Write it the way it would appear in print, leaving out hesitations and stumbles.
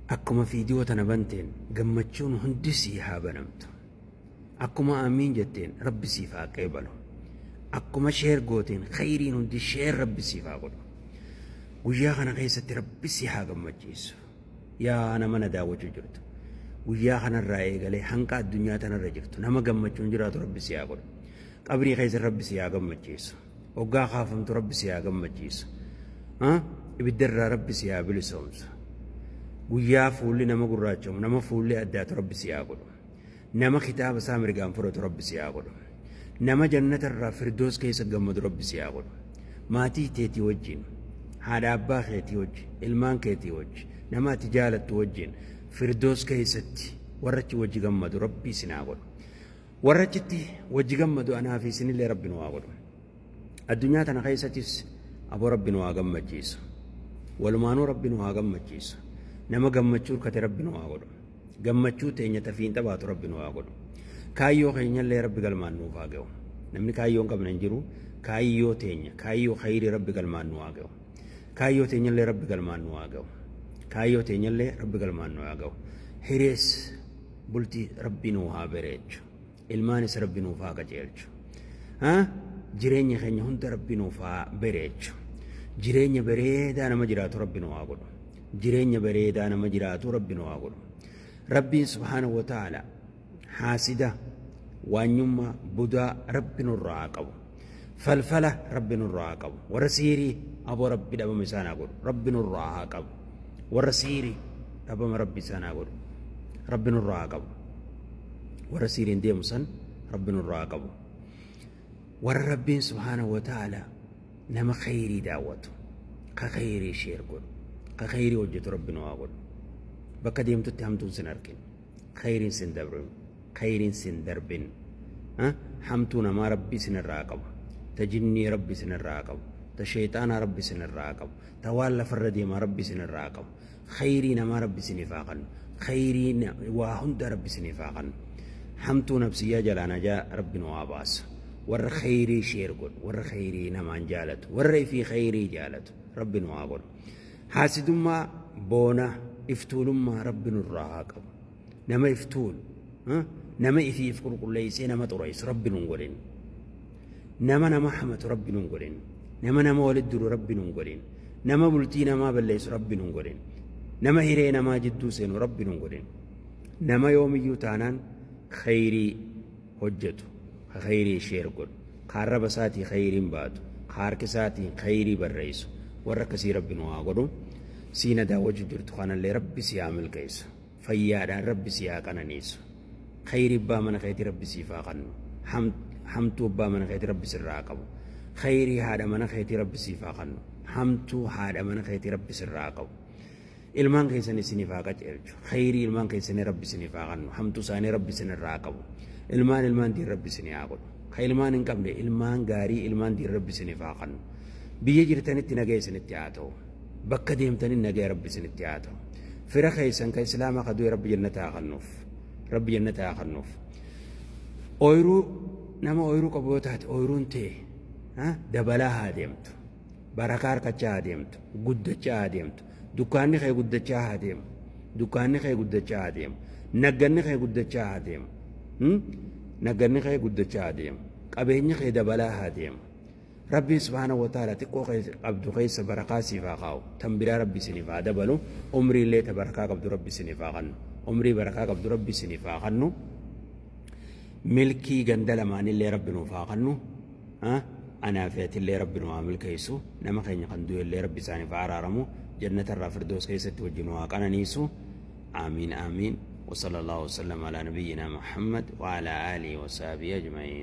akkuma fiidiyoo tana banteen gammachuun hundi sii haa banamtu. Akkuma amiin jetteen rabbi siif haa qeebalu. Akkuma sheer gooteen khayriin hundi sheer rabbi siif haa godhu. Guyyaa kana keessatti rabbi si haa gammachiisu. Yaa nama na daawwachuu jirtu. Guyyaa kanarraa eegalee hanga addunyaa tanarra jirtu nama gammachuun jiraatu rabbi si haa godhu. Qabrii keessa rabbi si haa gammachiisu. Hoggaa kaafamtu rabbi si haa gammachiisu. Ibiddarraa rabbi si haa bilisoomsu. Guyyaa fuulli nama gurraachamu nama fuulli addaatu rabbi si haa godhu. Nama kitaaba isaa mirgaan fudhatu rabbi si haa godhu. Nama jannatarraa firdoos keessa gammadu rabbi si haa godhu. Maatii teetii wajjin, haadha abbaa keetii wajjin, ilmaan keetii wajjin, nama ati jaalattu wajjin firdoos keessatti warrachi wajji gammadu rabbi isin haa godhu. Warrachitti wajji gammadu anaa fi isinillee rabbi nu haa godhu. Addunyaa tana keessattis aboo rabbi nu haa gammachiisu. Walumaanuu rabbi nu haa gammachiisu. Nama gammachuu kate rabbi nu haa godhu. Gammachuu teenya tafiin taphaatu rabbi nu haa godhu. Kaayyoo keenyallee rabbi galmaan nuuf haa ga'u. Namni kaayyoo hin qabne hin jiru. Kaayyoo teenya kaayyoo khayrii rabbi galmaan nu haa ga'u. Kaayyoo teenyallee rabbi galmaan nu haa ga'u. Kaayyoo teenyallee rabbi galmaan nu haa ga'u. Hirees bultii rabbi nu haa bareechu. Ilmaanis rabbi nuuf haa qajeelchu. Jireenya keenya hunda rabbi nuuf haa bareechu. Jireenya bareedaa nama jiraatu rabbi nu haa godhu. Jireenya bareedaa nama jiraatu rabbi nu haa godhu. Rabbiin subhaanahu wa ta'ala haasida waanyummaa budaa rabbi nurraa haa qabu. Falfala rabbi nurraa haa qabu. Warra siirii aboo rabbi dhabama isaan haa godhu. Rabbi nurraa haa qabu. Warra siirii dhabama rabbi isaan haa godhu. Rabbi nurraa haa qabu. Warra siiriin deemu san rabbi nurraa haa qabu. Warra rabbiin subhaanahu wa ta'ala nama khayrii daawwatu ka khayrii sheer godhu ka khayrii hojjetu rabbi nu haa godhu. Bakka deemtutti hamtuun sin argin. Khayriin sin darbin. Khayriin sin darbin. Hamtuu namaa rabbi sin irraa qabu. Ta jinnii rabbi sin irraa qabu. Ta sheexaanaa rabbi sin irraa qabu. Ta waan lafarra deemaa rabbi sin irraa qabu. Khayrii namaa rabbi siniif haa kennu. Khayrii waa hunda rabbi siniif haa kennu. Hamtuu nafsiyyaa jalaa najaa rabbi nu haa baasu. Warra khayrii sheer godhu. Warra khayrii namaan jaalatu. Warra ifii khayrii jaalatu. Rabbi nu haa godhu. Haasidummaa boona iftuulummaa rabbi nurraa haa qabu. Nama iftuul nama ifiif qulqulleessee nama xureessu rabbi nun godhin. Nama hamatu rabbi nun godhin. Nama walitti duru rabbi nun godhin. Nama bultii namaa balleessu rabbi nun godhin. Nama hiree namaa jidduu seenu rabbi nun godhin. Nama yoomiyyuu taanaan khayrii hojjetu. Khayrii sheer godhu. Kaarraba isaatii khayriin baatu. Kaarki isaatii khayrii barreessu. Warra akkasii rabbi nu haa godhu. Siina daawwachuu jirtu kanallee rabbi si haa milkeessu. Fayyaadhaan rabbi si haa qananiisu. Khayrii abbaa mana keetii rabbi siif haa kennu. Hamtuu abbaa mana keetii rabbi sirraa qabu. Khayrii haadha mana keetii rabbi siif haa kennu. Hamtuu haadha mana keetii rabbi sirraa qabu. Ilmaan keessanii isiniif haa qajeelchu. Khayrii ilmaan keessanii rabbi isiniif haa kennu. Hamtuu isaanii rabbi isinirraa qabu. Ilmaan diin rabbi isinii haa godhu. Ka ilmaan hin qabne ilmaan gaarii ilmaan diin rabbi isiniif haa kennu. Biyya jirtanitti nagaa isinitti haa ta'u. Bakka deemtanii nagaa rabbi isinitti haa ta'u. Fira keessan ka islaamaa ka du'e rabbi jannata haa kennuuf. Rabbi jannata haa kennuuf. Ooyiruu nama ooyiruu qabu yoo taate ooyiruun ta'e dabalaa haa deemtu. Barakaa harkachaa haa deemtu. Guddachaa haa deemtu. Dukkaanni kee guddachaa haa deemu. Dukkaanni kee guddachaa haa deemu. Nagganni kee guddachaa haa deemu. Nagganni kee guddachaa haa deemu. Qabeenyi kee dabalaa haa deemu. Rabbiin subhaanahu wa ta'ala xiqqoo qabdu keessa barakaa siif haa kaa'u. Tan biraa rabbi isiniif haa dabalu. Umrii illee ta barakaa qabdu rabbi isiniif haa kennu. Umrii barakaa qabdu rabbi isiniif haa kennu. Milkii ganda lamaanillee rabbi nuuf haa kennu. Anaa fi atillee rabbi nu haa milkeessu. Nama keenya kan du'e illee rabbi isaaniif haa araaramu. Jannatarraa firdoos keessatti wajjin haa qananiisu. آمين آمين وصلى الله وسلم على نبينا محمد وعلى آله وصحبه أجمعين.